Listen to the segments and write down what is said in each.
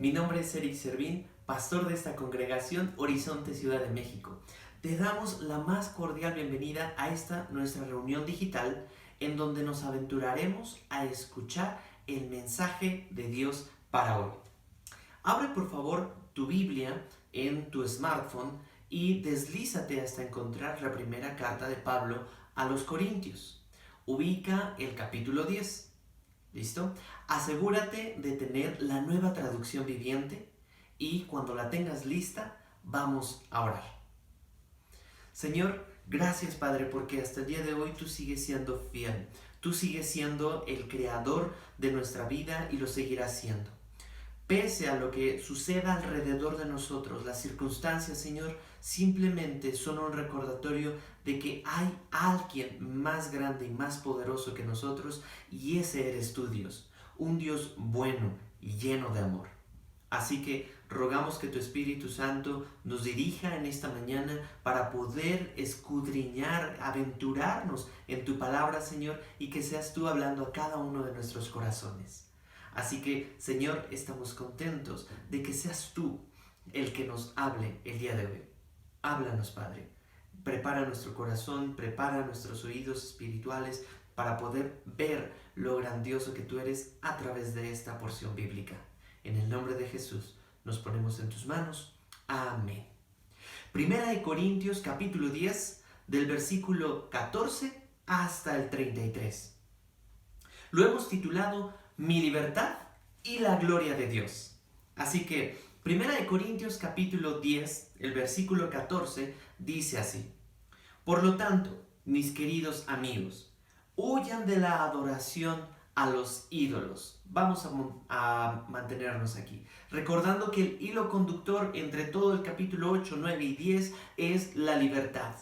Mi nombre es Eric Servín, pastor de esta congregación Horizonte Ciudad de México. Te damos la más cordial bienvenida a esta nuestra reunión digital en donde nos aventuraremos a escuchar el mensaje de Dios para hoy. Abre por favor tu Biblia en tu smartphone y deslízate hasta encontrar la primera carta de Pablo a los Corintios. Ubica el capítulo 10. ¿Listo? Asegúrate de tener la nueva traducción viviente y cuando la tengas lista, vamos a orar. Señor, gracias Padre porque hasta el día de hoy tú sigues siendo fiel. Tú sigues siendo el creador de nuestra vida y lo seguirás siendo. Pese a lo que suceda alrededor de nosotros, las circunstancias, Señor, simplemente son un recordatorio de que hay alguien más grande y más poderoso que nosotros y ese eres tú, Dios, un Dios bueno y lleno de amor. Así que rogamos que tu Espíritu Santo nos dirija en esta mañana para poder escudriñar, aventurarnos en tu palabra, Señor, y que seas tú hablando a cada uno de nuestros corazones. Así que, Señor, estamos contentos de que seas tú el que nos hable el día de hoy. Háblanos, Padre. Prepara nuestro corazón, prepara nuestros oídos espirituales para poder ver lo grandioso que tú eres a través de esta porción bíblica. En el nombre de Jesús nos ponemos en tus manos. Amén. Primera de Corintios capítulo 10 del versículo 14 hasta el 33. Lo hemos titulado Mi libertad y la gloria de Dios. Así que, Primera de Corintios capítulo 10, el versículo 14, dice así: Por lo tanto, mis queridos amigos, huyan de la adoración a los ídolos. Vamos a mantenernos aquí, recordando que el hilo conductor entre todo el capítulo 8, 9 y 10 es la libertad.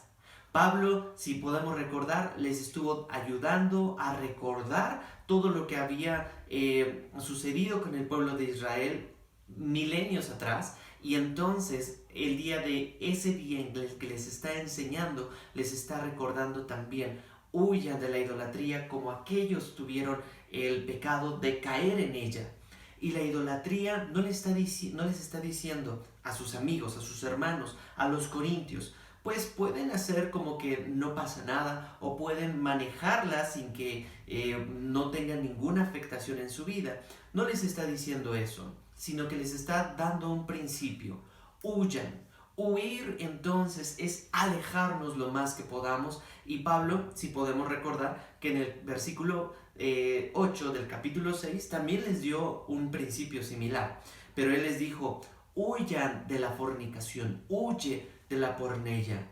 Pablo, si podemos recordar, les estuvo ayudando a recordar todo lo que había sucedido con el pueblo de Israel milenios atrás, y entonces el día de ese día en el que les está enseñando, les está recordando también: huyan de la idolatría como aquellos tuvieron el pecado de caer en ella. Y la idolatría no les está diciendo a sus amigos, a sus hermanos, a los corintios, pues pueden hacer como que no pasa nada o pueden manejarla sin que no tengan ninguna afectación en su vida. No les está diciendo eso, sino que les está dando un principio: huyan. Huir entonces es alejarnos lo más que podamos, y Pablo, si podemos recordar que en el versículo 8 del capítulo 6 también les dio un principio similar, pero él les dijo: huyan de la fornicación, huye de la porneia,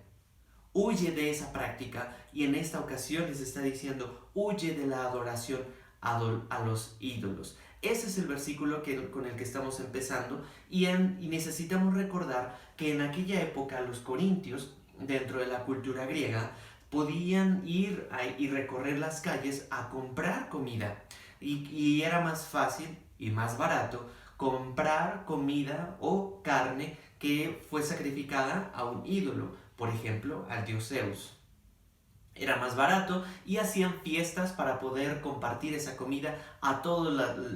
huye de esa práctica, y en esta ocasión les está diciendo: huye de la adoración a los ídolos. Ese es el versículo con el que estamos empezando, y necesitamos recordar que en aquella época los corintios, dentro de la cultura griega, podían ir y recorrer las calles a comprar comida, y era más fácil y más barato comprar comida o carne que fue sacrificada a un ídolo, por ejemplo al dios Zeus. Era más barato y hacían fiestas para poder compartir esa comida a todo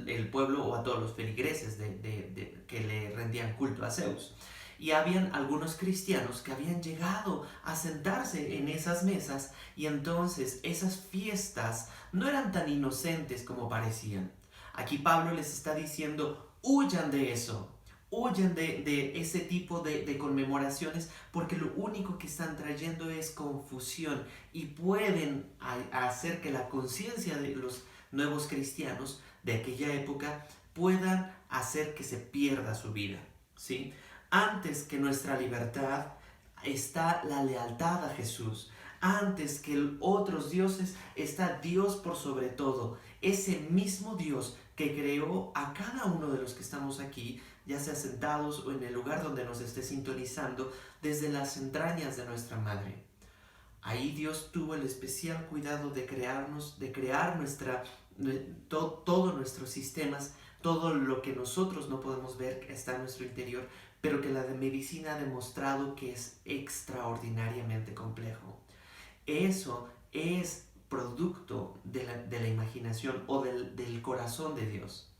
el pueblo o a todos los feligreses que le rendían culto a Zeus. Y habían algunos cristianos que habían llegado a sentarse en esas mesas, y entonces esas fiestas no eran tan inocentes como parecían. Aquí Pablo les está diciendo: huyan de eso. Huyan de ese tipo de conmemoraciones, porque lo único que están trayendo es confusión y pueden hacer que la conciencia de los nuevos cristianos de aquella época puedan hacer que se pierda su vida, ¿sí? Antes que nuestra libertad está la lealtad a Jesús. Antes que otros dioses está Dios por sobre todo. Ese mismo Dios que creó a cada uno de los que estamos aquí, ya sea sentados o en el lugar donde nos esté sintonizando, desde las entrañas de nuestra madre. Ahí Dios tuvo el especial cuidado de crearnos, de crear todos nuestros sistemas, todo lo que nosotros no podemos ver que está en nuestro interior, pero que la medicina ha demostrado que es extraordinariamente complejo. Eso es producto de la imaginación o del corazón de Dios.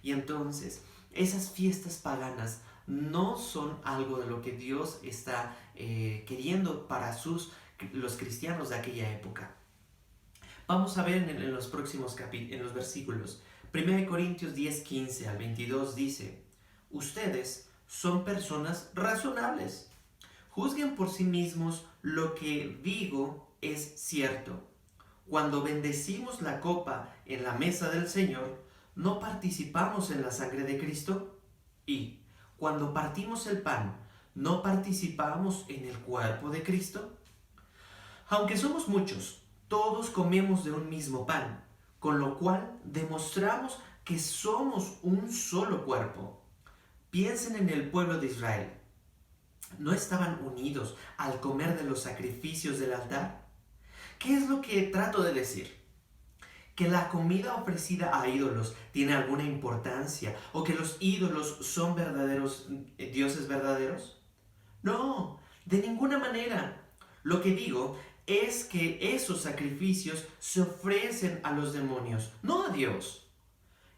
Y entonces, Esas fiestas paganas no son algo de lo que Dios está queriendo para los cristianos de aquella época. Vamos a ver en los próximos en los versículos. 1 Corintios 10, 15 al 22 dice: ustedes son personas razonables. Juzguen por sí mismos lo que digo es cierto. Cuando bendecimos la copa en la mesa del Señor, ¿no participamos en la sangre de Cristo? Y cuando partimos el pan, ¿no participamos en el cuerpo de Cristo? Aunque somos muchos, todos comemos de un mismo pan, con lo cual demostramos que somos un solo cuerpo. Piensen en el pueblo de Israel. ¿No estaban unidos al comer de los sacrificios del altar? ¿Qué es lo que trato de decir? ¿Que la comida ofrecida a ídolos tiene alguna importancia o que los ídolos son verdaderos dioses verdaderos? No, de ninguna manera. Lo que digo es que esos sacrificios se ofrecen a los demonios, no a Dios.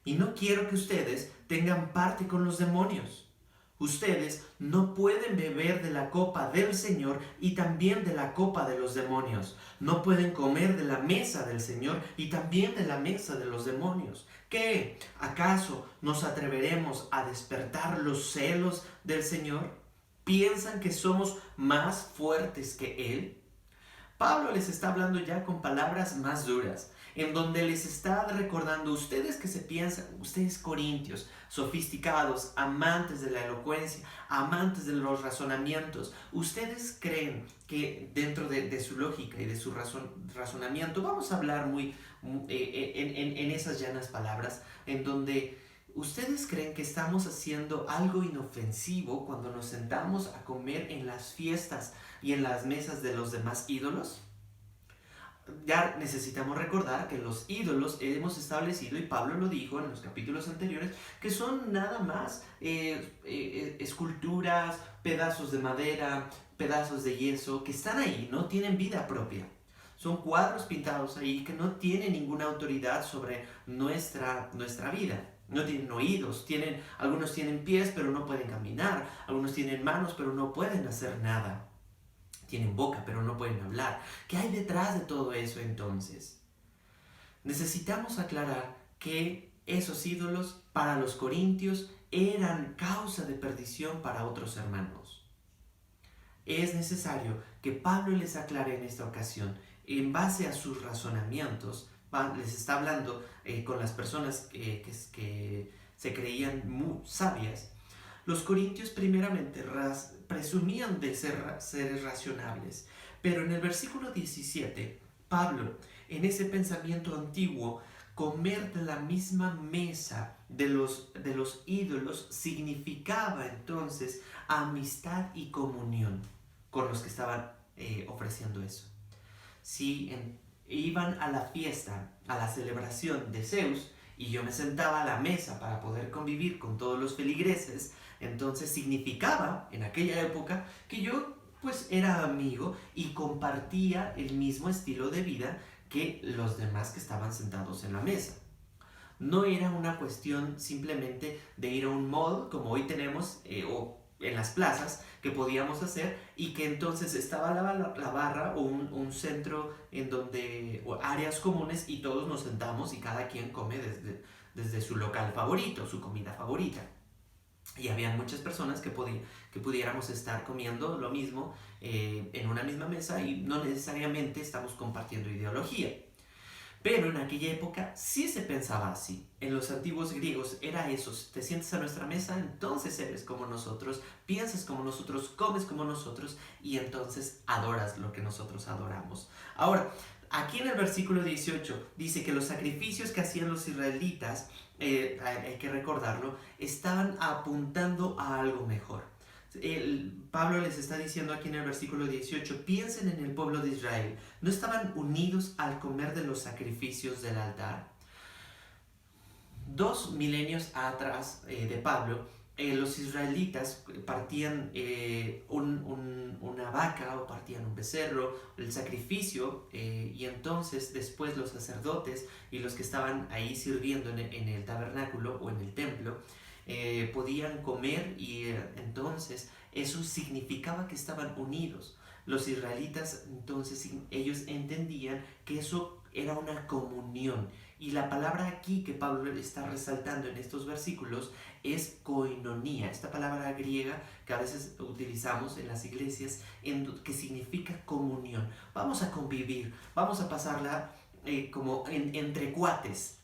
Y no quiero que ustedes tengan parte con los demonios. Ustedes no pueden beber de la copa del Señor y también de la copa de los demonios. No pueden comer de la mesa del Señor y también de la mesa de los demonios. ¿Qué? ¿Acaso nos atreveremos a despertar los celos del Señor? ¿Piensan que somos más fuertes que Él? Pablo les está hablando ya con palabras más duras, en donde les está recordando, ustedes que se piensan, ustedes corintios, sofisticados, amantes de la elocuencia, amantes de los razonamientos, ustedes creen que dentro de su lógica y de su razonamiento, vamos a hablar en esas llanas palabras, en donde ustedes creen que estamos haciendo algo inofensivo cuando nos sentamos a comer en las fiestas y en las mesas de los demás ídolos. Ya necesitamos recordar que los ídolos hemos establecido, y Pablo lo dijo en los capítulos anteriores, que son nada más esculturas, pedazos de madera, pedazos de yeso, que están ahí, no tienen vida propia. Son cuadros pintados ahí que no tienen ninguna autoridad sobre nuestra vida. No tienen oídos, algunos tienen pies pero no pueden caminar, algunos tienen manos pero no pueden hacer nada. Tienen boca, pero no pueden hablar. ¿Qué hay detrás de todo eso entonces? Necesitamos aclarar que esos ídolos para los corintios eran causa de perdición para otros hermanos. Es necesario que Pablo les aclare en esta ocasión, en base a sus razonamientos. Les está hablando con las personas que se creían muy sabias. Los corintios primeramente presumían de ser seres racionables, pero en el versículo 17, Pablo, en ese pensamiento antiguo, comer de la misma mesa de los ídolos significaba entonces amistad y comunión con los que estaban ofreciendo eso. Si iban a la fiesta, a la celebración de Zeus, y yo me sentaba a la mesa para poder convivir con todos los feligreses, entonces significaba en aquella época que yo pues era amigo y compartía el mismo estilo de vida que los demás que estaban sentados en la mesa. No era una cuestión simplemente de ir a un mall como hoy tenemos o en las plazas que podíamos hacer y que entonces estaba la barra o un centro en donde o áreas comunes y todos nos sentamos y cada quien come desde su local favorito, su comida favorita. Y había muchas personas que pudiéramos estar comiendo lo mismo en una misma mesa y no necesariamente estamos compartiendo ideología. Pero en aquella época sí se pensaba así. En los antiguos griegos era eso: te sientes a nuestra mesa, entonces eres como nosotros, piensas como nosotros, comes como nosotros y entonces adoras lo que nosotros adoramos. Ahora, aquí en el versículo 18 dice que los sacrificios que hacían los israelitas, hay que recordarlo, estaban apuntando a algo mejor. Pablo les está diciendo aquí en el versículo 18, piensen en el pueblo de Israel. ¿No estaban unidos al comer de los sacrificios del altar? 2 milenios atrás de Pablo, los israelitas partían una vaca o partían un becerro, el sacrificio, y entonces después los sacerdotes y los que estaban ahí sirviendo en el tabernáculo o en el templo, podían comer y entonces eso significaba que estaban unidos. Los israelitas entonces ellos entendían que eso era una comunión. Y la palabra aquí que Pablo está resaltando en estos versículos es koinonía, esta palabra griega que a veces utilizamos en las iglesias, que significa comunión. Vamos a convivir, vamos a pasarla como entre cuates.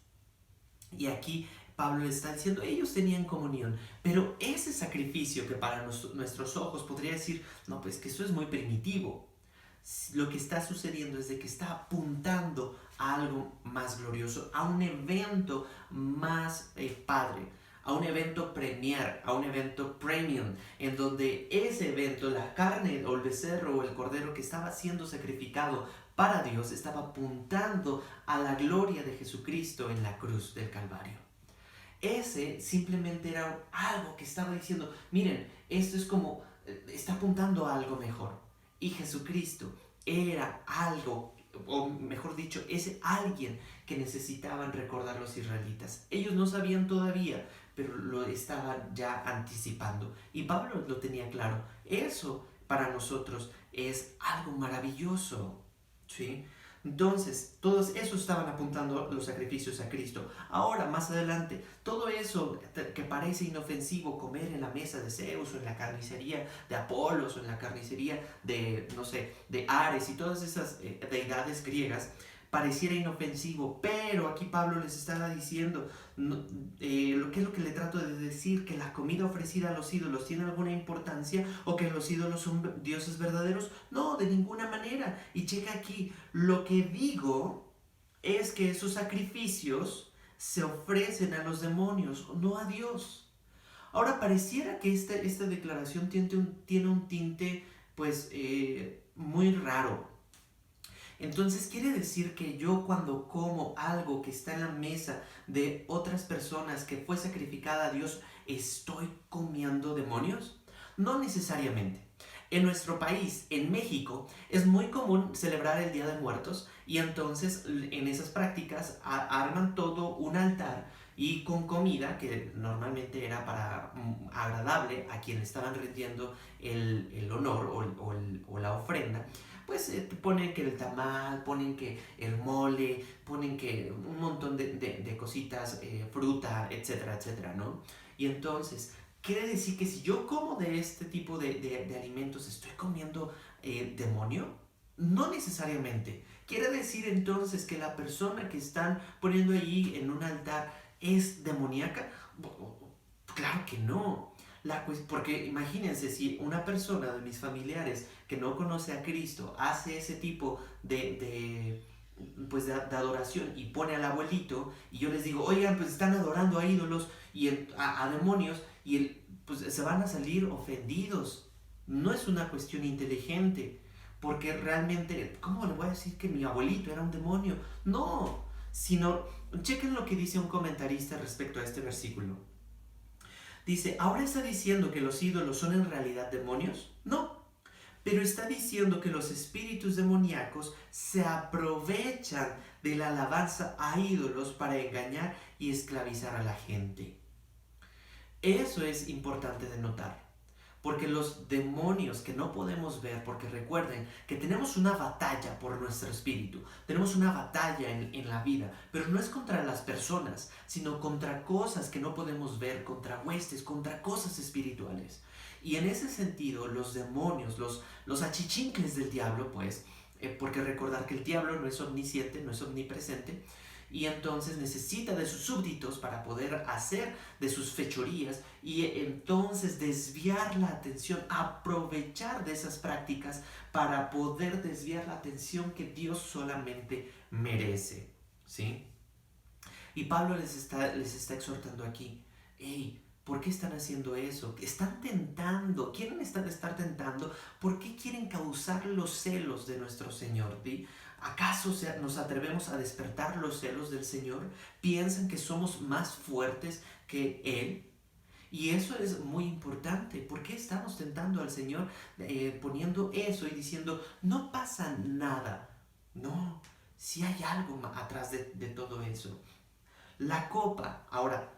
Y aquí Pablo está diciendo, ellos tenían comunión, pero ese sacrificio que para nuestros ojos podría decir, no, pues que eso es muy primitivo. Lo que está sucediendo es de que está apuntando a algo más glorioso, a un evento más padre, a un evento premier, a un evento premium, en donde ese evento, la carne o el becerro o el cordero que estaba siendo sacrificado para Dios, estaba apuntando a la gloria de Jesucristo en la cruz del Calvario. Ese simplemente era algo que estaba diciendo, miren, esto es como, está apuntando a algo mejor. Y Jesucristo era algo, o mejor dicho, es alguien que necesitaban recordar los israelitas. Ellos no sabían todavía, pero lo estaban ya anticipando. Y Pablo lo tenía claro. Eso para nosotros es algo maravilloso, ¿sí? Entonces, todos esos estaban apuntando los sacrificios a Cristo. Ahora, más adelante, todo eso que parece inofensivo, comer en la mesa de Zeus o en la carnicería de Apolos o en la carnicería de, no sé, de Ares y todas esas deidades griegas, pareciera inofensivo, pero aquí Pablo les estaba diciendo, ¿qué es lo que le trato de decir? Que la comida ofrecida a los ídolos tiene alguna importancia o que los ídolos son dioses verdaderos. No, de ninguna manera. Y checa aquí, lo que digo es que esos sacrificios se ofrecen a los demonios, no a Dios. Ahora pareciera que esta declaración tiene un tinte pues muy raro. Entonces quiere decir que yo cuando como algo que está en la mesa de otras personas que fue sacrificada a Dios, ¿estoy comiendo demonios? No necesariamente. En nuestro país, en México, es muy común celebrar el Día de Muertos y entonces en esas prácticas arman todo un altar y con comida que normalmente era para agradable a quien estaban rindiendo el honor o la ofrenda, pues ponen que el tamal, ponen que el mole, ponen que un montón de cositas, fruta, etcétera, etcétera, ¿no? Y entonces, quiere decir que si yo como de este tipo de alimentos, ¿estoy comiendo demonio? No necesariamente. Quiere decir entonces que la persona que están poniendo allí en un altar es demoníaca. Claro que no. Porque imagínense, si una persona de mis familiares que no conoce a Cristo hace ese tipo pues de adoración y pone al abuelito y yo les digo, oigan, pues están adorando a ídolos y a demonios y pues se van a salir ofendidos. No es una cuestión inteligente, porque realmente, ¿cómo le voy a decir que mi abuelito era un demonio? No, sino, chequen lo que dice un comentarista respecto a este versículo. Dice, ¿ahora está diciendo que los ídolos son en realidad demonios? No, pero está diciendo que los espíritus demoníacos se aprovechan de la alabanza a ídolos para engañar y esclavizar a la gente. Eso es importante de notar. Porque los demonios que no podemos ver, porque recuerden que tenemos una batalla por nuestro espíritu, tenemos una batalla en la vida, pero no es contra las personas, sino contra cosas que no podemos ver, contra huestes, contra cosas espirituales. Y en ese sentido, los demonios, los achichincles del diablo, pues, porque recordar que el diablo no es omnisciente, no es omnipresente, y entonces necesita de sus súbditos para poder hacer de sus fechorías y entonces desviar la atención, aprovechar de esas prácticas para poder desviar la atención que Dios solamente merece, ¿sí? Y Pablo les está exhortando aquí, hey, ¿por qué están haciendo eso? Están tentando, quieren estar tentando, ¿por qué quieren causar los celos de nuestro Señor? ¿Sí? ¿Acaso nos atrevemos a despertar los celos del Señor? ¿Piensan que somos más fuertes que Él? Y eso es muy importante. ¿Por qué estamos tentando al Señor poniendo eso y diciendo, no pasa nada? No, si hay algo atrás de todo eso. La copa, ahora,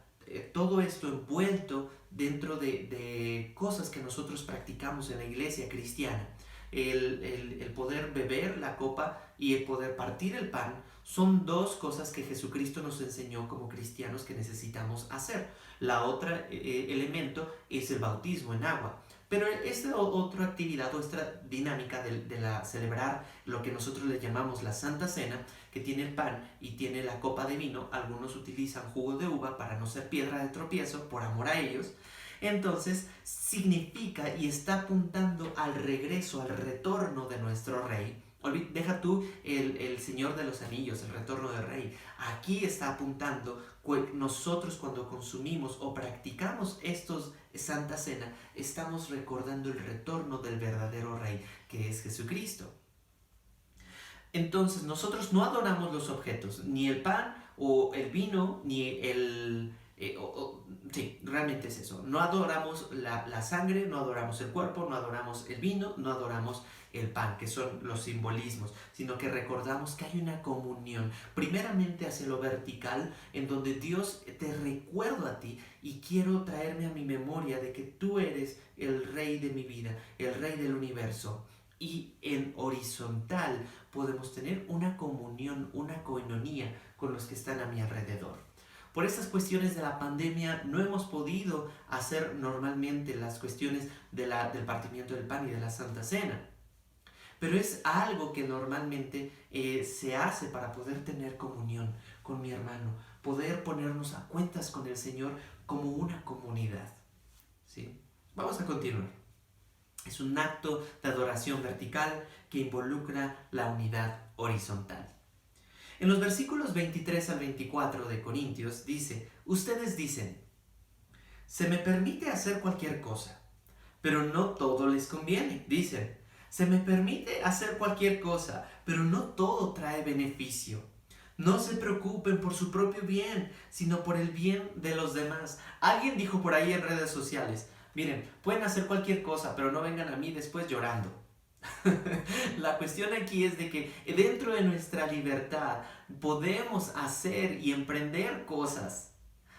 todo esto envuelto dentro de cosas que nosotros practicamos en la iglesia cristiana. El poder beber la copa y el poder partir el pan son dos cosas que Jesucristo nos enseñó como cristianos que necesitamos hacer. La otra elemento es el bautismo en agua. Pero esta otra actividad o esta dinámica de la celebrar lo que nosotros le llamamos la Santa Cena, que tiene el pan y tiene la copa de vino, algunos utilizan jugo de uva para no ser piedra de tropiezo por amor a ellos, entonces significa y está apuntando al regreso, al retorno de nuestro Rey. Deja tú el Señor de los Anillos, el retorno del Rey. Aquí está apuntando nosotros cuando consumimos o practicamos estos Santa Cena, estamos recordando el retorno del verdadero Rey, que es Jesucristo. Entonces nosotros no adoramos los objetos, ni el pan o el vino, ni el... sí, realmente es eso. No adoramos la sangre, no adoramos el cuerpo, no adoramos el vino, no adoramos el pan, que son los simbolismos, sino que recordamos que hay una comunión, primeramente hacia lo vertical, en donde Dios te recuerdo a ti y quiero traerme a mi memoria de que tú eres el Rey de mi vida, el Rey del universo. Y en horizontal podemos tener una comunión, una koinonía con los que están a mi alrededor. Por estas cuestiones de la pandemia no hemos podido hacer normalmente las cuestiones del partimiento del pan y de la Santa Cena. Pero es algo que normalmente se hace para poder tener comunión con mi hermano, poder ponernos a cuentas con el Señor como una comunidad. ¿Sí? Vamos a continuar. Es un acto de adoración vertical que involucra la unidad horizontal. En los versículos 23 al 24 de Corintios dice, ustedes dicen, se me permite hacer cualquier cosa, pero no todo les conviene. Dicen, se me permite hacer cualquier cosa, pero no todo trae beneficio. No se preocupen por su propio bien, sino por el bien de los demás. Alguien dijo por ahí en redes sociales, miren, pueden hacer cualquier cosa, pero no vengan a mí después llorando. La cuestión aquí es de que dentro de nuestra libertad podemos hacer y emprender cosas.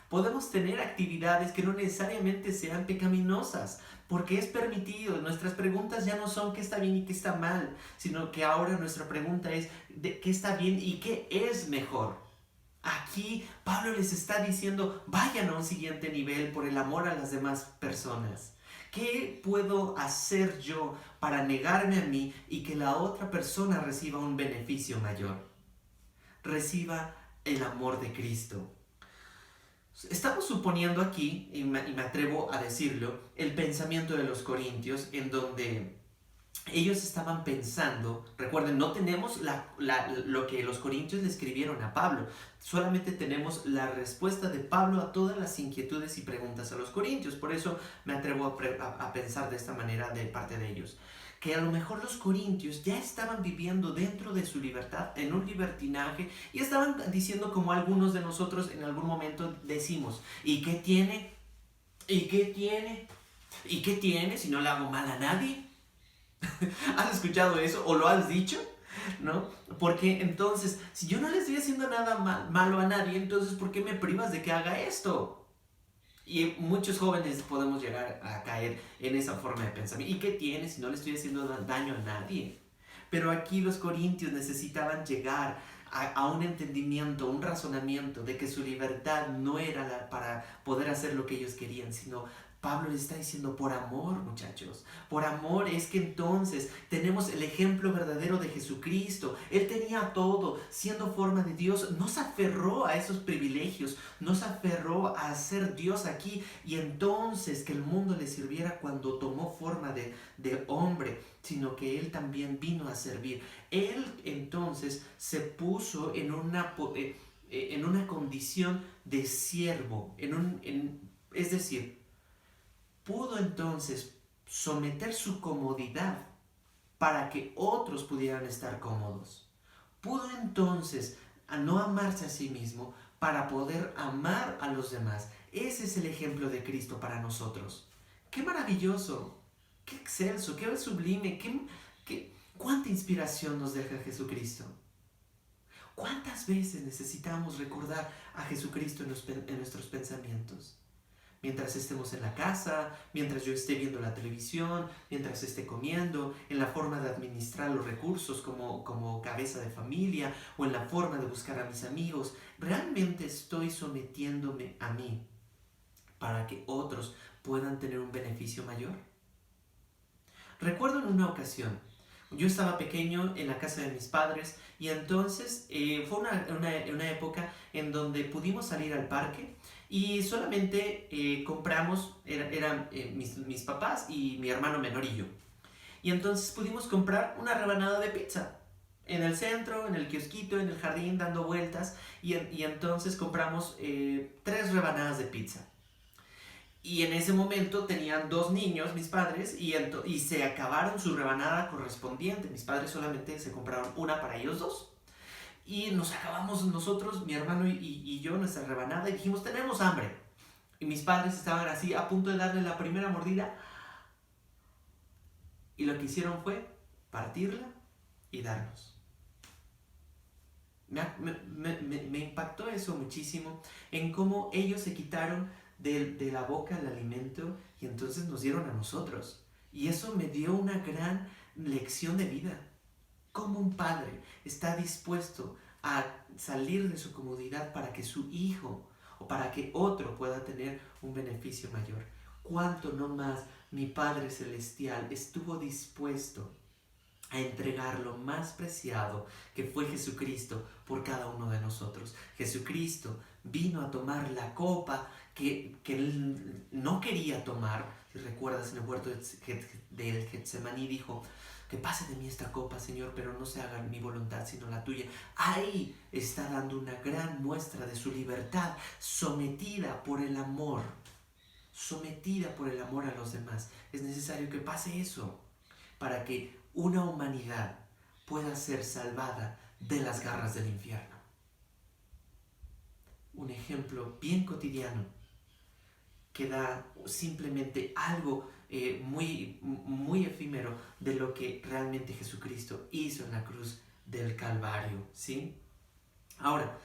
Podemos tener actividades que no necesariamente sean pecaminosas, porque es permitido. Nuestras preguntas ya no son qué está bien y qué está mal, sino que ahora nuestra pregunta es de qué está bien y qué es mejor. Aquí Pablo les está diciendo, vayan a un siguiente nivel por el amor a las demás personas. ¿Qué puedo hacer yo para negarme a mí y que la otra persona reciba un beneficio mayor? Reciba el amor de Cristo. Estamos suponiendo aquí, y me atrevo a decirlo, el pensamiento de los corintios, en donde ellos estaban pensando, recuerden, no tenemos lo que los corintios le escribieron a Pablo, solamente tenemos la respuesta de Pablo a todas las inquietudes y preguntas a los corintios, por eso me atrevo a pensar de esta manera de parte de ellos. Que a lo mejor los corintios ya estaban viviendo dentro de su libertad, en un libertinaje, y estaban diciendo como algunos de nosotros en algún momento decimos, ¿y qué tiene? ¿Y qué tiene? ¿Y qué tiene si no le hago mal a nadie? ¿Has escuchado eso o lo has dicho? ¿No? Porque entonces, si yo no le estoy haciendo nada malo a nadie, entonces ¿por qué me privas de que haga esto? Y muchos jóvenes podemos llegar a caer en esa forma de pensamiento. ¿Y qué tiene si no le estoy haciendo daño a nadie? Pero aquí los corintios necesitaban llegar a un entendimiento, un razonamiento de que su libertad no era para poder hacer lo que ellos querían, sino Pablo les está diciendo por amor, muchachos. Por amor es que entonces tenemos el ejemplo verdadero de Jesucristo. Él tenía todo, siendo forma de Dios. No se aferró a esos privilegios, no se aferró a ser Dios aquí y entonces que el mundo le sirviera cuando tomó forma de hombre, sino que Él también vino a servir. Él entonces se puso en una condición de siervo, es decir, pudo entonces someter su comodidad para que otros pudieran estar cómodos. Pudo entonces no amarse a sí mismo para poder amar a los demás. Ese es el ejemplo de Cristo para nosotros. ¡Qué maravilloso! ¡Qué excelso! ¡Qué sublime! ¿Cuánta inspiración nos deja Jesucristo? ¿Cuántas veces necesitamos recordar a Jesucristo en nuestros pensamientos? Mientras estemos en la casa, mientras yo esté viendo la televisión, mientras esté comiendo, en la forma de administrar los recursos como cabeza de familia o en la forma de buscar a mis amigos. ¿Realmente estoy sometiéndome a mí para que otros puedan tener un beneficio mayor? Recuerdo en una ocasión, yo estaba pequeño en la casa de mis padres y entonces fue una época en donde pudimos salir al parque y solamente compramos, eran mis papás y mi hermano menor y yo. Y entonces pudimos comprar una rebanada de pizza en el centro, en el kiosquito, en el jardín, dando vueltas y entonces compramos 3 rebanadas de pizza. Y en ese momento tenían 2 niños, mis padres, y se acabaron su rebanada correspondiente. Mis padres solamente se compraron una para ellos dos. Y nos acabamos nosotros, mi hermano y yo, nuestra rebanada y dijimos, tenemos hambre. Y mis padres estaban así a punto de darle la primera mordida. Y lo que hicieron fue partirla y darnos. Me impactó eso muchísimo en cómo ellos se quitaron de la boca el alimento y entonces nos dieron a nosotros. Y eso me dio una gran lección de vida. Cómo un padre está dispuesto a salir de su comodidad para que su hijo o para que otro pueda tener un beneficio mayor. Cuánto no más mi Padre Celestial estuvo dispuesto a entregar lo más preciado que fue Jesucristo por cada uno de nosotros. Jesucristo vino a tomar la copa que él no quería tomar. Si recuerdas, en el huerto del Getsemaní dijo, que pase de mí esta copa, Señor, pero no se haga mi voluntad sino la tuya. Ahí está dando una gran muestra de su libertad, sometida por el amor a los demás. Es necesario que pase eso para que una humanidad pueda ser salvada de las garras del infierno. Un ejemplo bien cotidiano que da simplemente algo muy efímero de lo que realmente Jesucristo hizo en la cruz del Calvario, ¿sí? Ahora,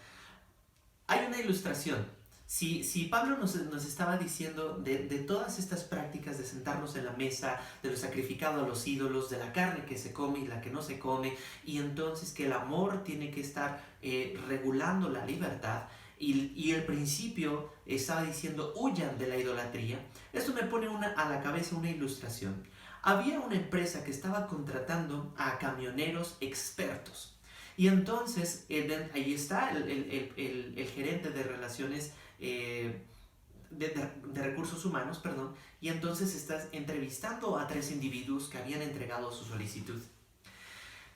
hay una ilustración. Si Pablo nos estaba diciendo de todas estas prácticas de sentarnos en la mesa, de lo sacrificado a los ídolos, de la carne que se come y la que no se come, y entonces que el amor tiene que estar regulando la libertad, y el principio estaba diciendo huyan de la idolatría, esto me pone a la cabeza una ilustración. Había una empresa que estaba contratando a camioneros expertos. Y entonces ahí está el gerente de relaciones de recursos humanos, perdón, y entonces estás entrevistando a 3 individuos que habían entregado su solicitud.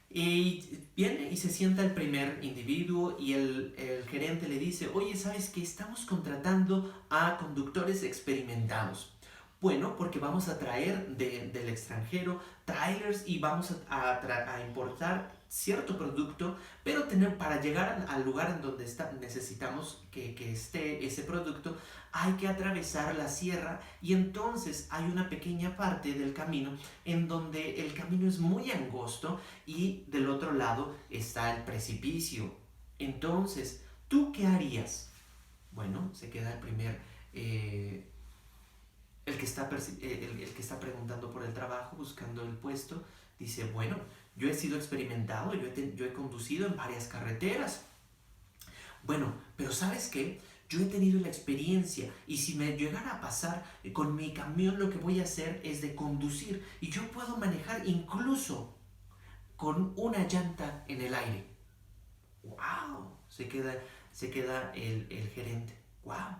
Y viene y se sienta el primer individuo y el gerente le dice, oye, ¿sabes qué? Estamos contratando a conductores experimentados. Bueno, porque vamos a traer del extranjero trailers y vamos a importar cierto producto, pero para llegar al lugar en donde necesitamos que esté ese producto, hay que atravesar la sierra y entonces hay una pequeña parte del camino en donde el camino es muy angosto y del otro lado está el precipicio. Entonces, ¿tú qué harías? Bueno, se queda el primer... el que está preguntando por el trabajo, buscando el puesto, dice, bueno, yo he sido experimentado, yo he conducido en varias carreteras. Bueno, pero ¿sabes qué? Yo he tenido la experiencia y si me llegara a pasar con mi camión, lo que voy a hacer es de conducir y yo puedo manejar incluso con una llanta en el aire. ¡Wow! Se queda el gerente. ¡Wow!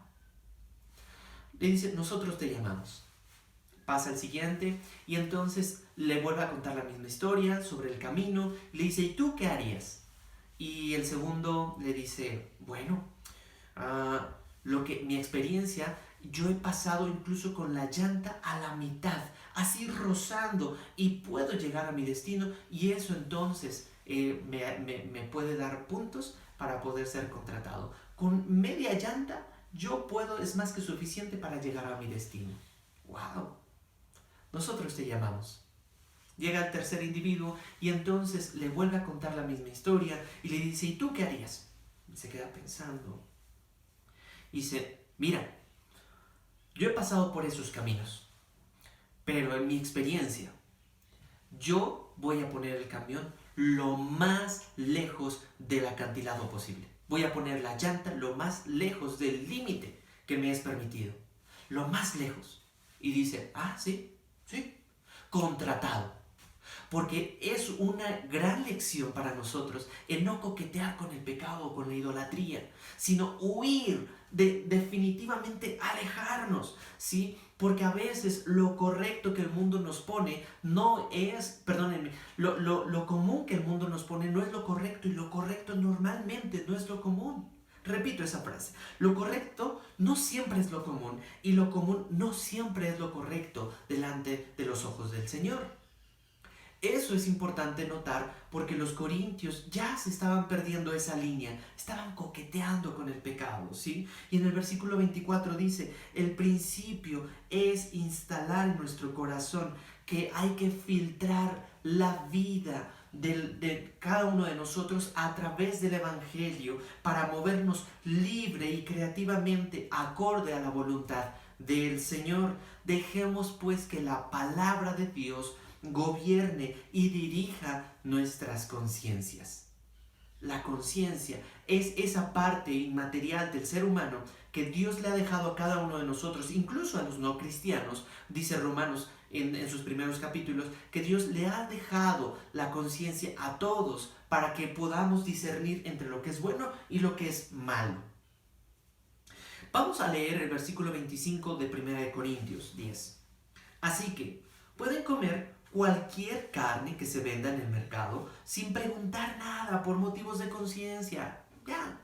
Le dice, nosotros te llamamos. Pasa el siguiente y entonces le vuelve a contar la misma historia sobre el camino. Le dice, ¿y tú qué harías? Y el segundo le dice, bueno, mi experiencia, yo he pasado incluso con la llanta a la mitad, así rozando, y puedo llegar a mi destino y eso entonces me puede dar puntos para poder ser contratado. Con media llanta es más que suficiente para llegar a mi destino. ¡Wow! Nosotros te llamamos. Llega el tercer individuo y entonces le vuelve a contar la misma historia y le dice, ¿y tú qué harías? Y se queda pensando. Y dice, mira, yo he pasado por esos caminos, pero en mi experiencia, yo voy a poner el camión lo más lejos del acantilado posible. Voy a poner la llanta lo más lejos del límite que me es permitido. Lo más lejos. Y dice, sí, contratado. Porque es una gran lección para nosotros el no coquetear con el pecado o con la idolatría, sino huir, definitivamente alejarnos, ¿sí? Porque a veces lo correcto que el mundo nos pone no es, perdónenme, lo común que el mundo nos pone no es lo correcto y lo correcto normalmente no es lo común. Repito esa frase, lo correcto no siempre es lo común y lo común no siempre es lo correcto delante de los ojos del Señor. Eso es importante notar porque los corintios ya se estaban perdiendo esa línea, estaban coqueteando con el pecado, ¿sí? Y en el versículo 24 dice, el principio es instalar en nuestro corazón que hay que filtrar la vida de cada uno de nosotros a través del Evangelio para movernos libre y creativamente acorde a la voluntad del Señor. Dejemos pues que la palabra de Dios gobierne y dirija nuestras conciencias. La conciencia es esa parte inmaterial del ser humano que Dios le ha dejado a cada uno de nosotros, incluso a los no cristianos, dice Romanos en sus primeros capítulos, que Dios le ha dejado la conciencia a todos para que podamos discernir entre lo que es bueno y lo que es malo. Vamos a leer el versículo 25 de 1 Corintios 10. Así que pueden comer cualquier carne que se venda en el mercado sin preguntar nada por motivos de conciencia. Ya,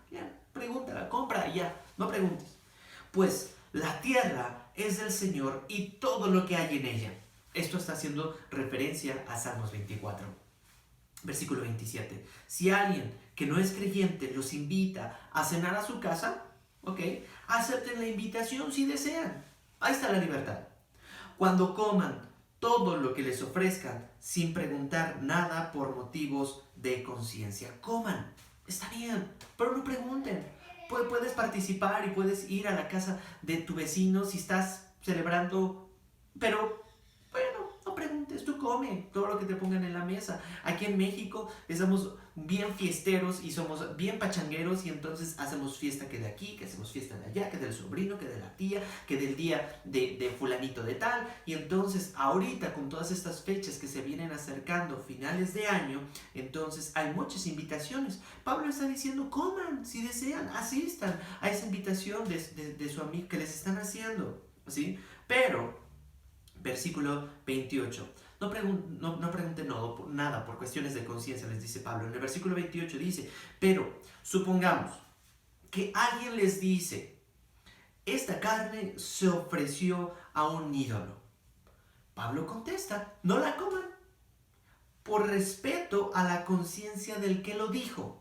pregúntala, compra, ya, no preguntes. Pues la tierra es del Señor y todo lo que hay en ella. Esto está haciendo referencia a Salmos 24. Versículo 27. Si alguien que no es creyente los invita a cenar a su casa, acepten la invitación si desean. Ahí está la libertad. Cuando coman todo lo que les ofrezcan sin preguntar nada por motivos de conciencia. Coman, está bien, pero no pregunten. Puedes participar y puedes ir a la casa de tu vecino si estás celebrando, pero bueno, no preguntes, tú come todo lo que te pongan en la mesa. Aquí en México estamos bien fiesteros y somos bien pachangueros y entonces hacemos fiesta que de aquí, que hacemos fiesta de allá, que del sobrino, que de la tía, que del día de fulanito de tal. Y entonces ahorita con todas estas fechas que se vienen acercando, finales de año, entonces hay muchas invitaciones. Pablo está diciendo, coman, si desean, asistan a esa invitación de su amigo que les están haciendo, ¿sí? Pero, versículo 28. No pregunten nada por cuestiones de conciencia, les dice Pablo. En el versículo 28 dice, pero supongamos que alguien les dice, esta carne se ofreció a un ídolo. Pablo contesta, no la coman, por respeto a la conciencia del que lo dijo.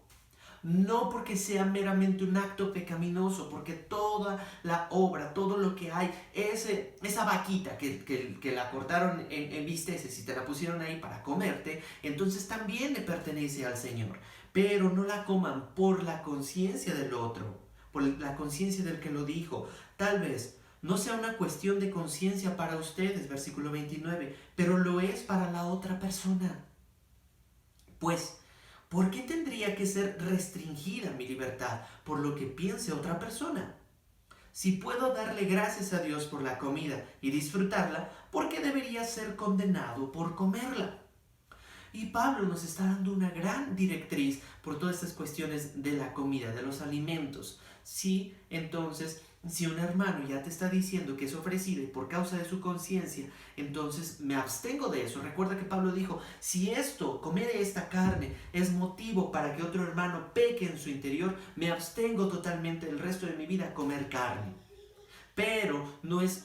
No porque sea meramente un acto pecaminoso, porque toda la obra, todo lo que hay, esa vaquita que la cortaron en bisteces y te la pusieron ahí para comerte, entonces también le pertenece al Señor. Pero no la coman por la conciencia del otro, por la conciencia del que lo dijo. Tal vez no sea una cuestión de conciencia para ustedes, versículo 29, pero lo es para la otra persona. Pues, ¿por qué tendría que ser restringida mi libertad por lo que piense otra persona? Si puedo darle gracias a Dios por la comida y disfrutarla, ¿por qué debería ser condenado por comerla? Y Pablo nos está dando una gran directriz por todas estas cuestiones de la comida, de los alimentos. Sí, entonces, si un hermano ya te está diciendo que es ofrecido y por causa de su conciencia, entonces me abstengo de eso. Recuerda que Pablo dijo, si comer esta carne es motivo para que otro hermano peque en su interior, me abstengo totalmente el resto de mi vida a comer carne. Pero no es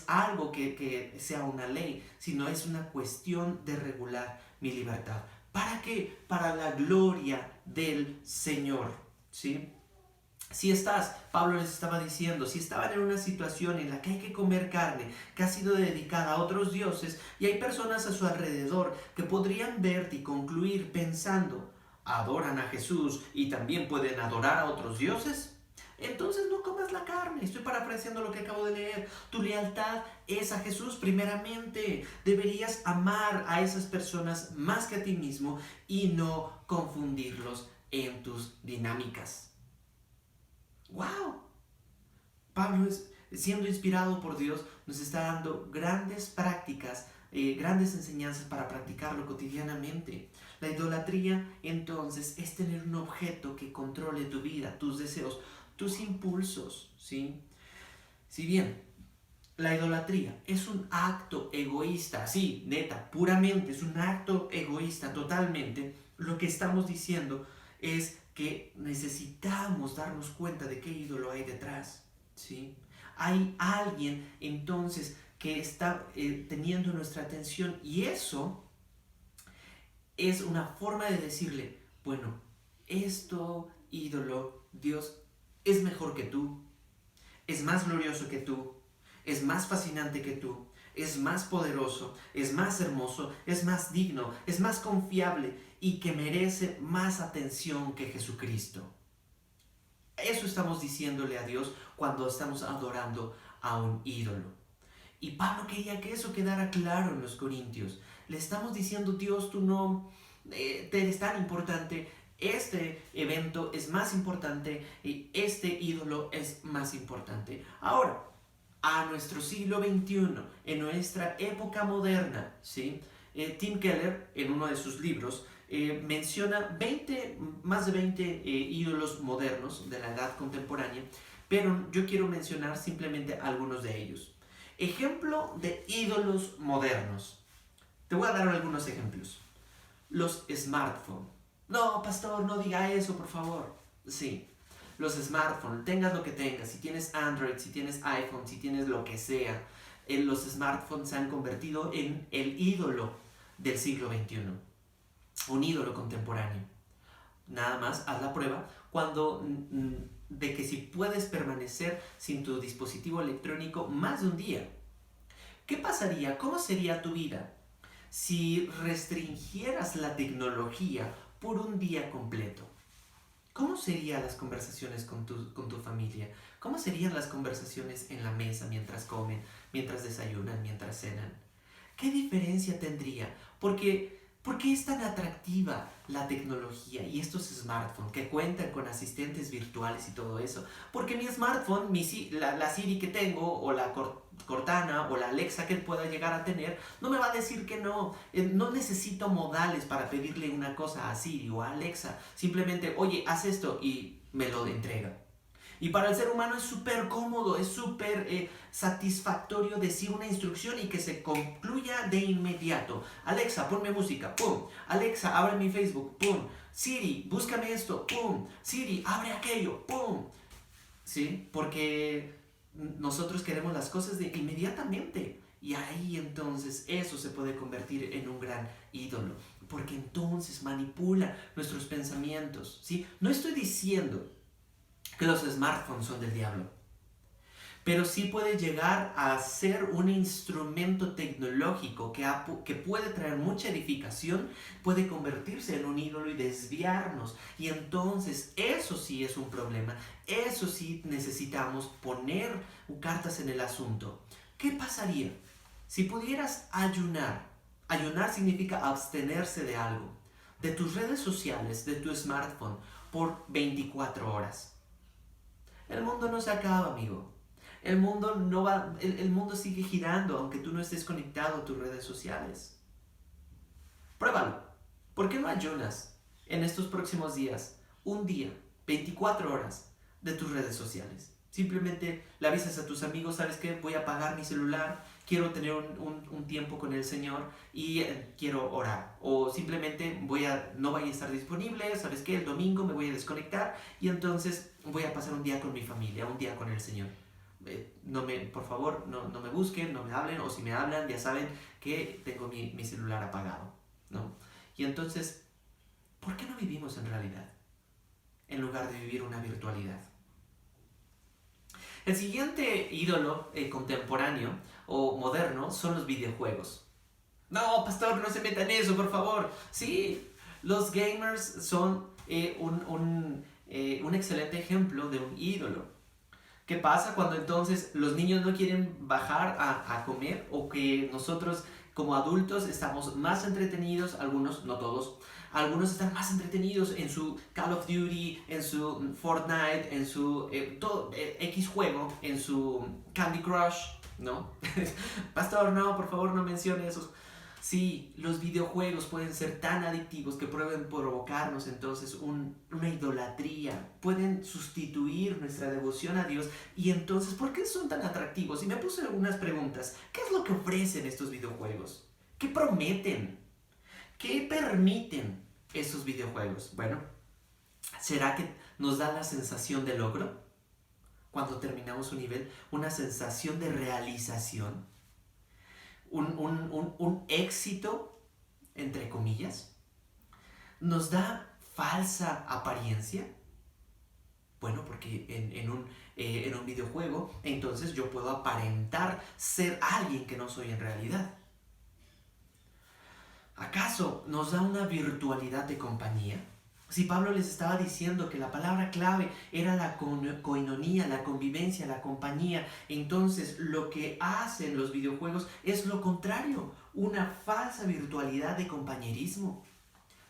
algo que sea una ley, sino es una cuestión de regular mi libertad. ¿Para qué? Para la gloria del Señor, ¿sí? Pablo les estaba diciendo, si estaban en una situación en la que hay que comer carne que ha sido dedicada a otros dioses y hay personas a su alrededor que podrían verte y concluir pensando, adoran a Jesús y también pueden adorar a otros dioses, entonces no comas la carne. Estoy parafraseando lo que acabo de leer. Tu lealtad es a Jesús primeramente. Deberías amar a esas personas más que a ti mismo y no confundirlos en tus dinámicas. ¡Wow! Pablo, siendo inspirado por Dios, nos está dando grandes prácticas, grandes enseñanzas para practicarlo cotidianamente. La idolatría, entonces, es tener un objeto que controle tu vida, tus deseos, tus impulsos, ¿sí? Si bien la idolatría es un acto egoísta, sí, neta, puramente, es un acto egoísta totalmente, lo que estamos diciendo es que necesitamos darnos cuenta de qué ídolo hay detrás, ¿sí? Hay alguien entonces que está teniendo nuestra atención y eso es una forma de decirle, bueno, esto, ídolo, Dios, es mejor que tú, es más glorioso que tú, es más fascinante que tú, es más poderoso, es más hermoso, es más digno, es más confiable y que merece más atención que Jesucristo. Eso estamos diciéndole a Dios cuando estamos adorando a un ídolo. Y Pablo quería que eso quedara claro en los Corintios. Le estamos diciendo, Dios, tú no te eres tan importante, este evento es más importante y este ídolo es más importante. Ahora, a nuestro siglo XXI, en nuestra época moderna, ¿sí? Tim Keller, en uno de sus libros, menciona más de 20 ídolos modernos de la edad contemporánea, pero yo quiero mencionar simplemente algunos de ellos. Ejemplo de ídolos modernos. Te voy a dar algunos ejemplos. Los smartphones. No, pastor, no diga eso, por favor. Sí, los smartphones, tengas lo que tengas, si tienes Android, si tienes iPhone, si tienes lo que sea, los smartphones se han convertido en el ídolo del siglo XXI, un ídolo contemporáneo. Nada más haz la prueba de que si puedes permanecer sin tu dispositivo electrónico más de un día. ¿Qué pasaría? ¿Cómo sería tu vida si restringieras la tecnología por un día completo? ¿Cómo serían las conversaciones con tu familia? ¿Cómo serían las conversaciones en la mesa mientras comen, mientras desayunan, mientras cenan? ¿Qué diferencia tendría? ¿Por qué es tan atractiva la tecnología y estos smartphones que cuentan con asistentes virtuales y todo eso? Porque mi smartphone, la Siri que tengo, o la Cortana, o la Alexa que pueda llegar a tener, no me va a decir que no. No necesito modales para pedirle una cosa a Siri o a Alexa. Simplemente, oye, haz esto y me lo entrega. Y para el ser humano es súper cómodo, es súper satisfactorio decir una instrucción y que se concluya de inmediato. Alexa, ponme música, pum. Alexa, abre mi Facebook, pum. Siri, búscame esto, pum. Siri, abre aquello, pum. ¿Sí? Porque nosotros queremos las cosas de inmediatamente. Y ahí entonces eso se puede convertir en un gran ídolo. Porque entonces manipula nuestros pensamientos, ¿sí? No estoy diciendo que los smartphones son del diablo, pero sí puede llegar a ser un instrumento tecnológico que puede traer mucha edificación, puede convertirse en un ídolo y desviarnos. Y entonces eso sí es un problema, eso sí necesitamos poner cartas en el asunto. ¿Qué pasaría si pudieras ayunar? Ayunar significa abstenerse de algo, de tus redes sociales, de tu smartphone, por 24 horas. El mundo no se acaba, amigo. El mundo no va, el mundo sigue girando aunque tú no estés conectado a tus redes sociales. Pruébalo. ¿Por qué no ayunas en estos próximos días, un día, 24 horas de tus redes sociales? Simplemente le avisas a tus amigos, ¿sabes qué? Voy a apagar mi celular, quiero tener un tiempo con el Señor y quiero orar. O simplemente no voy a estar disponible, ¿sabes qué? El domingo me voy a desconectar y entonces voy a pasar un día con mi familia, un día con el Señor. Por favor, no me busquen, no me hablen, o si me hablan ya saben que tengo mi celular apagado, ¿no? Y entonces, ¿por qué no vivimos en realidad en lugar de vivir una virtualidad? El siguiente ídolo contemporáneo o moderno son los videojuegos. No, pastor, no se meta en eso, por favor. Sí, los gamers son un excelente ejemplo de un ídolo. ¿Qué pasa cuando entonces los niños no quieren bajar a comer o que nosotros como adultos estamos más entretenidos, algunos, no todos, algunos están más entretenidos en su Call of Duty, en su Fortnite, en su X juego, en su Candy Crush, ¿no? Pastor, no, por favor no mencione esos. Sí, los videojuegos pueden ser tan adictivos que pueden provocarnos entonces una idolatría, pueden sustituir nuestra devoción a Dios y entonces, ¿por qué son tan atractivos? Y me puse unas preguntas. ¿Qué es lo que ofrecen estos videojuegos? ¿Qué prometen? ¿Qué permiten estos videojuegos? Bueno, ¿será que nos da la sensación de logro cuando terminamos un nivel? ¿Una sensación de realización? Un éxito, entre comillas, nos da falsa apariencia. Bueno, porque en un videojuego, entonces yo puedo aparentar ser alguien que no soy en realidad. ¿Acaso nos da una virtualidad de compañía? Si Pablo les estaba diciendo que la palabra clave era la coinonía, la convivencia, la compañía, entonces lo que hacen los videojuegos es lo contrario, una falsa virtualidad de compañerismo.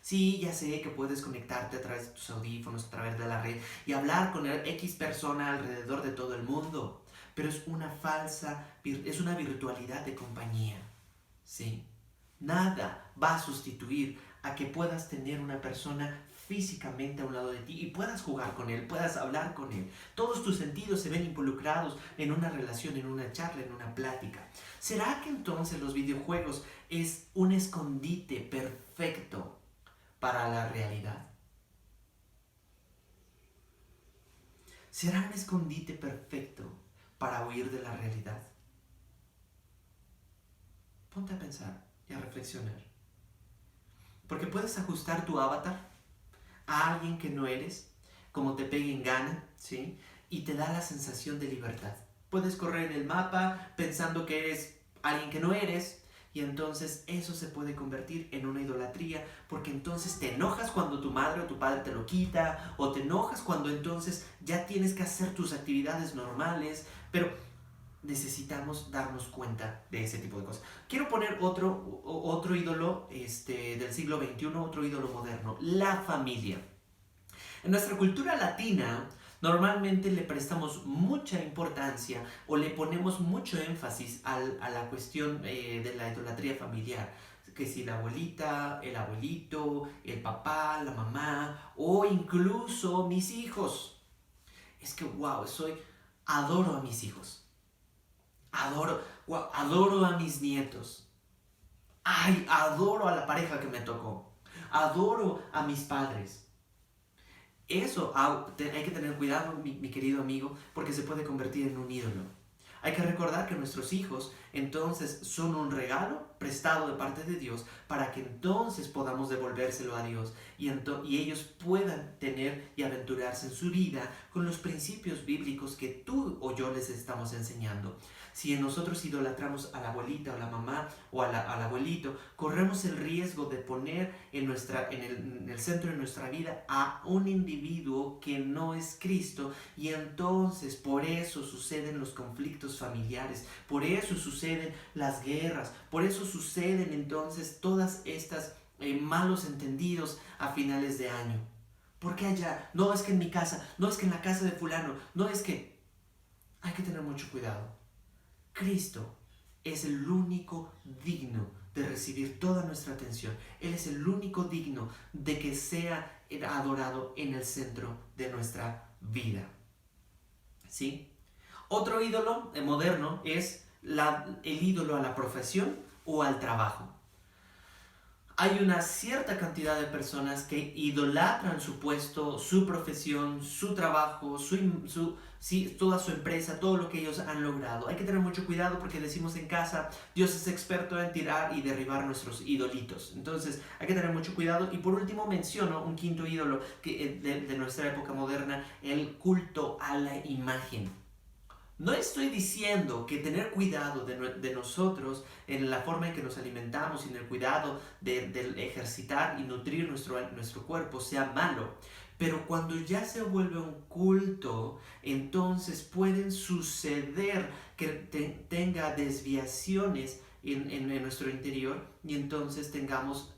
Sí, ya sé que puedes conectarte a través de tus audífonos, a través de la red y hablar con el X persona alrededor de todo el mundo, pero es es una virtualidad de compañía, ¿sí? Nada va a sustituir a que puedas tener una persona físicamente a un lado de ti y puedas jugar con él, puedas hablar con él. Todos tus sentidos se ven involucrados en una relación, en una charla, en una plática. ¿Será que entonces los videojuegos es un escondite perfecto para la realidad? ¿Será un escondite perfecto para huir de la realidad? Ponte a pensar y a reflexionar. Porque puedes ajustar tu avatar a alguien que no eres, como te pegue en gana, ¿sí? Y te da la sensación de libertad. Puedes correr en el mapa pensando que eres alguien que no eres, y entonces eso se puede convertir en una idolatría, porque entonces te enojas cuando tu madre o tu padre te lo quita, o te enojas cuando entonces ya tienes que hacer tus actividades normales, pero necesitamos darnos cuenta de ese tipo de cosas. Quiero poner otro ídolo del siglo XXI, otro ídolo moderno, la familia. En nuestra cultura latina, normalmente le prestamos mucha importancia o le ponemos mucho énfasis a la cuestión de la idolatría familiar. Que si la abuelita, el abuelito, el papá, la mamá o incluso mis hijos. Es que, wow, adoro a mis hijos. Adoro a mis nietos. Ay, adoro a la pareja que me tocó. Adoro a mis padres. Eso hay que tener cuidado, mi querido amigo, porque se puede convertir en un ídolo. Hay que recordar que nuestros hijos entonces son un regalo prestado de parte de Dios para que entonces podamos devolvérselo a Dios y ellos puedan tener y aventurarse en su vida con los principios bíblicos que tú o yo les estamos enseñando. Si nosotros idolatramos a la abuelita o la mamá o al abuelito, corremos el riesgo de poner en el centro de nuestra vida a un individuo que no es Cristo, y entonces por eso suceden los conflictos familiares, por eso suceden las guerras, por eso suceden entonces todas estas malos entendidos a finales de año. ¿Por qué allá? No es que en mi casa, no es que en la casa de fulano, no es que... Hay que tener mucho cuidado. Cristo es el único digno de recibir toda nuestra atención. Él es el único digno de que sea adorado en el centro de nuestra vida. ¿Sí? Otro ídolo moderno es el ídolo a la profesión o al trabajo. Hay una cierta cantidad de personas que idolatran su puesto, su profesión, su trabajo, toda su empresa, todo lo que ellos han logrado. Hay que tener mucho cuidado porque decimos en casa, Dios es experto en tirar y derribar nuestros idolitos. Entonces hay que tener mucho cuidado. Y por último menciono un quinto ídolo de nuestra época moderna, el culto a la imagen. No estoy diciendo que tener cuidado de nosotros en la forma en que nos alimentamos y en el cuidado de ejercitar y nutrir nuestro cuerpo sea malo. Pero cuando ya se vuelve un culto, entonces pueden suceder que tenga desviaciones en nuestro interior y entonces tengamos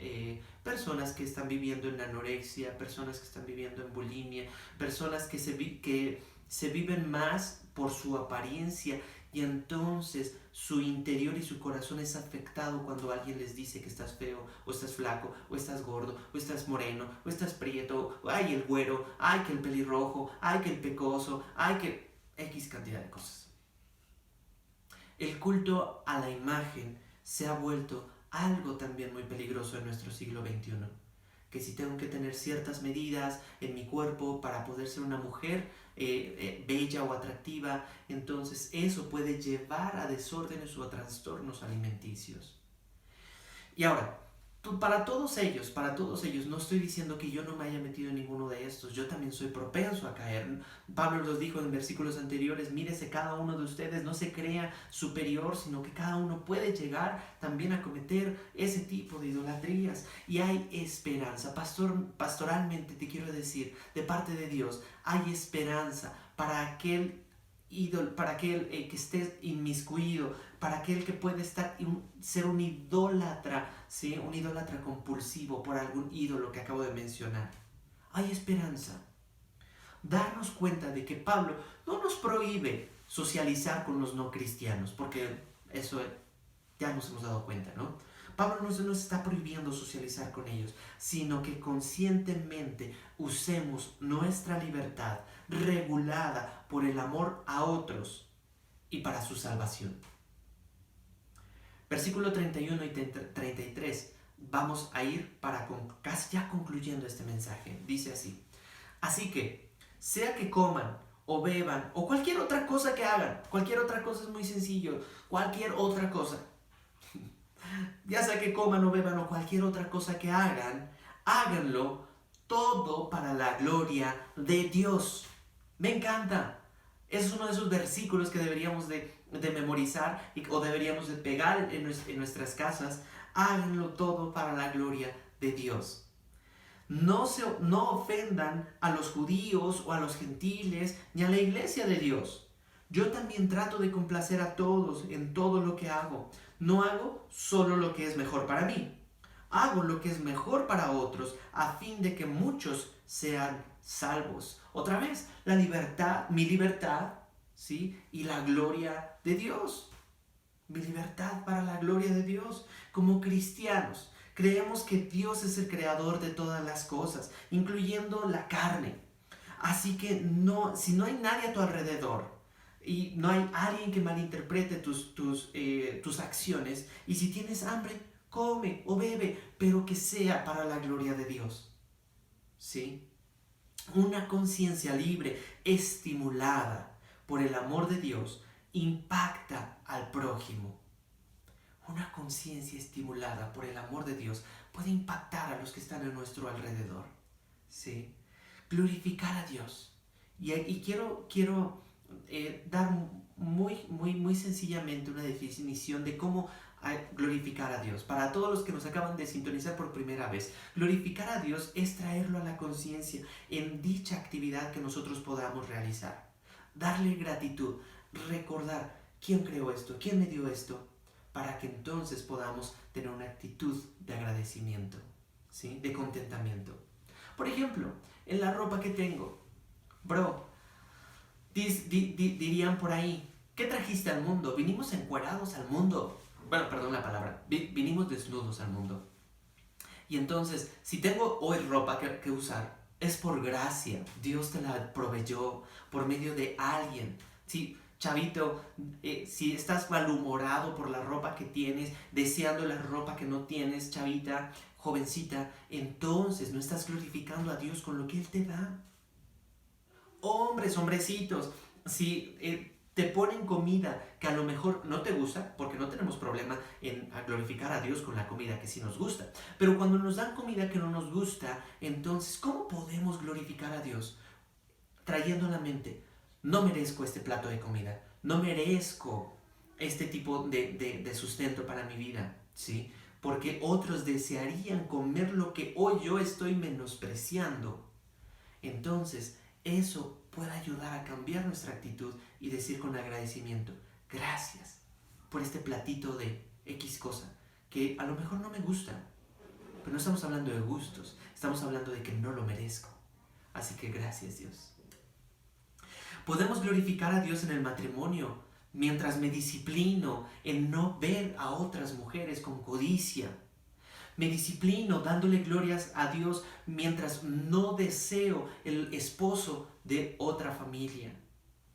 personas que están viviendo en anorexia, personas que están viviendo en bulimia, personas que se viven más por su apariencia y entonces su interior y su corazón es afectado cuando alguien les dice que estás feo, o estás flaco, o estás gordo, o estás moreno, o estás prieto, o ay el güero, ay que el pelirrojo, ay que el pecoso, ay que X cantidad de cosas. El culto a la imagen se ha vuelto algo también muy peligroso en nuestro siglo XXI. Que si tengo que tener ciertas medidas en mi cuerpo para poder ser una mujer bella o atractiva, entonces eso puede llevar a desórdenes o a trastornos alimenticios. Y ahora, para todos ellos, no estoy diciendo que yo no me haya metido en ninguno de estos, yo también soy propenso a caer. Pablo los dijo en versículos anteriores, mírese cada uno de ustedes, no se crea superior, sino que cada uno puede llegar también a cometer ese tipo de idolatrías. Y hay esperanza, pastoralmente te quiero decir, de parte de Dios, hay esperanza para aquel que esté inmiscuido, para aquel que puede ser un idólatra, ¿sí? Un idólatra compulsivo por algún ídolo que acabo de mencionar. Hay esperanza. Darnos cuenta de que Pablo no nos prohíbe socializar con los no cristianos, porque eso ya nos hemos dado cuenta, ¿no? Pablo no nos está prohibiendo socializar con ellos, sino que conscientemente usemos nuestra libertad regulada por el amor a otros y para su salvación. Versículo 31 y 33. Vamos a ir casi ya concluyendo este mensaje. Dice así. Así que, sea que coman o beban o cualquier otra cosa que hagan, cualquier otra cosa es muy sencillo, cualquier otra cosa. Ya sea que coman o beban o cualquier otra cosa que hagan, háganlo todo para la gloria de Dios. Me encanta. Es uno de esos versículos que deberíamos de memorizar o deberíamos de pegar en nuestras casas. Háganlo todo para la gloria de Dios. No ofendan a los judíos o a los gentiles ni a la iglesia de Dios. Yo también trato de complacer a todos en todo lo que hago. No hago solo lo que es mejor para mí. Hago lo que es mejor para otros a fin de que muchos sean salvos. Otra vez, mi libertad, ¿sí? Y la gloria de Dios. Mi libertad para la gloria de Dios. Como cristianos, creemos que Dios es el creador de todas las cosas, incluyendo la carne. Así que si no hay nadie a tu alrededor y no hay alguien que malinterprete tus acciones, y si tienes hambre, come o bebe, pero que sea para la gloria de Dios. ¿Sí? Una conciencia libre, estimulada por el amor de Dios, impacta al prójimo. Una conciencia estimulada por el amor de Dios puede impactar a los que están a nuestro alrededor. ¿Sí? Glorificar a Dios. Y quiero dar muy sencillamente una definición de cómo glorificar a Dios. Para todos los que nos acaban de sintonizar por primera vez, glorificar a Dios es traerlo a la conciencia en dicha actividad que nosotros podamos realizar. Darle gratitud, recordar quién creó esto, quién me dio esto, para que entonces podamos tener una actitud de agradecimiento, ¿sí? De contentamiento. Por ejemplo, en la ropa que tengo, dirían por ahí, ¿qué trajiste al mundo? Vinimos encuerados al mundo. Bueno, perdón la palabra, vinimos desnudos al mundo. Y entonces, si tengo hoy ropa que usar, es por gracia. Dios te la proveyó por medio de alguien. ¿Sí? Chavito, si estás malhumorado por la ropa que tienes, deseando la ropa que no tienes, chavita, jovencita, entonces no estás glorificando a Dios con lo que Él te da. Hombrecitos, si te ponen comida que a lo mejor no te gusta, porque no tenemos problema en glorificar a Dios con la comida que sí nos gusta, pero cuando nos dan comida que no nos gusta, entonces, ¿cómo podemos glorificar a Dios? Trayendo a la mente, no merezco este plato de comida, no merezco este tipo de sustento para mi vida, ¿sí? Porque otros desearían comer lo que hoy yo estoy menospreciando. Entonces, eso puede ayudar a cambiar nuestra actitud y decir con agradecimiento, gracias por este platito de X cosa, que a lo mejor no me gusta, pero no estamos hablando de gustos, estamos hablando de que no lo merezco. Así que gracias, Dios. Podemos glorificar a Dios en el matrimonio mientras me disciplino en no ver a otras mujeres con codicia. Me disciplino dándole glorias a Dios mientras no deseo el esposo de otra familia.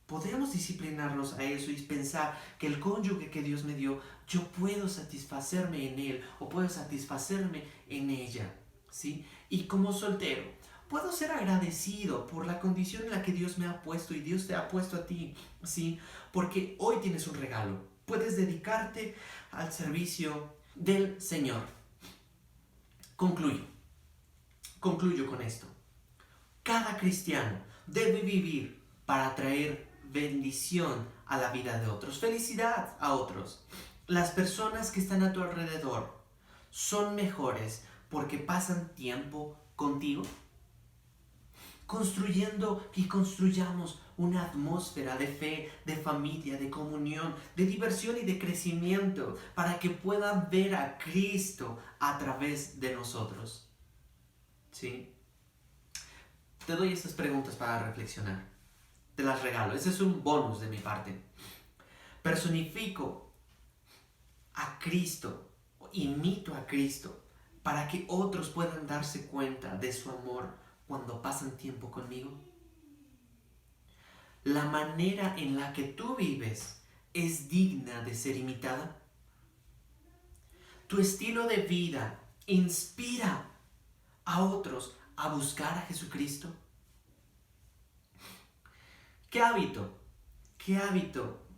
Podemos disciplinarnos a eso y pensar que el cónyuge que Dios me dio, yo puedo satisfacerme en él o puedo satisfacerme en ella, ¿sí? Y como soltero, puedo ser agradecido por la condición en la que Dios me ha puesto y Dios te ha puesto a ti, ¿sí? Porque hoy tienes un regalo. Puedes dedicarte al servicio del Señor. Concluyo con esto. Cada cristiano debe vivir para traer bendición a la vida de otros, felicidad a otros. Las personas que están a tu alrededor son mejores porque pasan tiempo contigo. Construyendo y construyamos una atmósfera de fe, de familia, de comunión, de diversión y de crecimiento para que puedan ver a Cristo a través de nosotros. ¿Sí? Te doy estas preguntas para reflexionar. Te las regalo. Ese es un bonus de mi parte. Personifico a Cristo, imito a Cristo, para que otros puedan darse cuenta de su amor cuando pasan tiempo conmigo. La manera en la que tú vives es digna de ser imitada. Tu estilo de vida inspira a otros a buscar a Jesucristo. ¿Qué hábito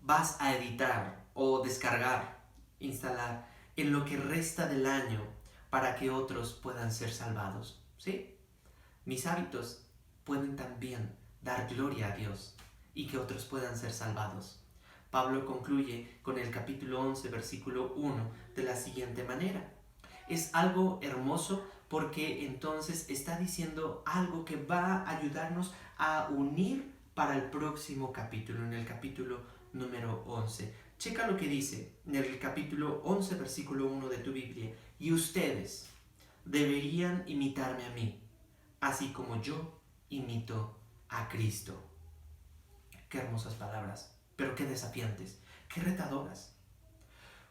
vas a editar o descargar, instalar en lo que resta del año para que otros puedan ser salvados? ¿Sí? Mis hábitos pueden también dar gloria a Dios y que otros puedan ser salvados. Pablo concluye con el capítulo 11, versículo 1 de la siguiente manera. Es algo hermoso porque entonces está diciendo algo que va a ayudarnos a unir para el próximo capítulo, en el capítulo número 11. Checa lo que dice en el capítulo 11, versículo 1 de tu Biblia. Y ustedes deberían imitarme a mí, así como yo imito a Cristo. Qué hermosas palabras, pero qué desafiantes, qué retadoras.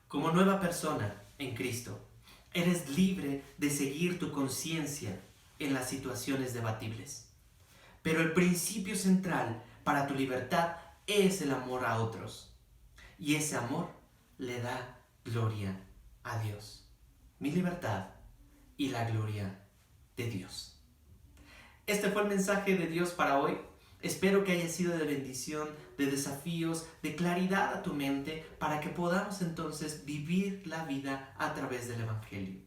Como nueva persona en Cristo, eres libre de seguir tu conciencia en las situaciones debatibles. Pero el principio central para tu libertad es el amor a otros. Y ese amor le da gloria a Dios. Mi libertad y la gloria de Dios. Este fue el mensaje de Dios para hoy. Espero que haya sido de bendición, de desafíos, de claridad a tu mente para que podamos entonces vivir la vida a través del Evangelio.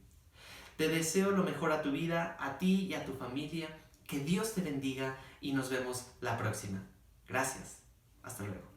Te deseo lo mejor a tu vida, a ti y a tu familia. Que Dios te bendiga y nos vemos la próxima. Gracias. Hasta luego.